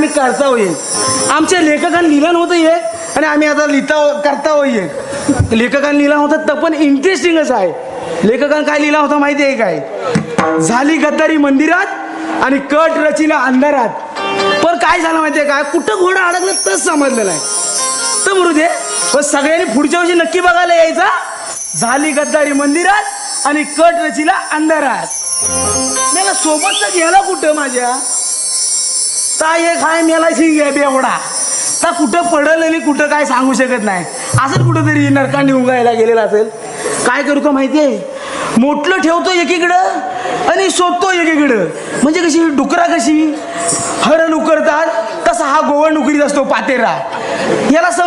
आम्ही करता होई आमच्या लेखकांनी लिहिलं नव्हतं हे आणि आम्ही आता लिहिता करता होई लेखकांनी लिहिला होता तर पण इंटरेस्टिंगच आहे. लेखकांनी काय लिहिला होता माहिती आहे काय? झाली गद्दारी मंदिरात आणि कट रचिला अंधारात. पण काय झालं माहिती आहे काय? कुठं घोडा अडकलं तच समजलेलं आहे. तर म्हणू दे पण सगळ्यांनी पुढच्या वर्षी नक्की बघायला यायचा. झाली गद्दारी मंदिरात आणि कट रचिला अंधारात. मला सोबतच घ्यायला कुठं माझ्या ताई एक हाय मेला शिंग बेवडा तर कुठं पडल आणि कुठं काय सांगू शकत नाही. असं कुठंतरी नरकांनी उगायला गेलेला असेल. काय करतो माहिती आहे? मोठलं ठेवतो एकीकडं आणि शोधतो एकीकडं. म्हणजे कशी डुकरा कशी हरण उकरतात तसा हा गोवण उकरीत असतो पातेरा. याला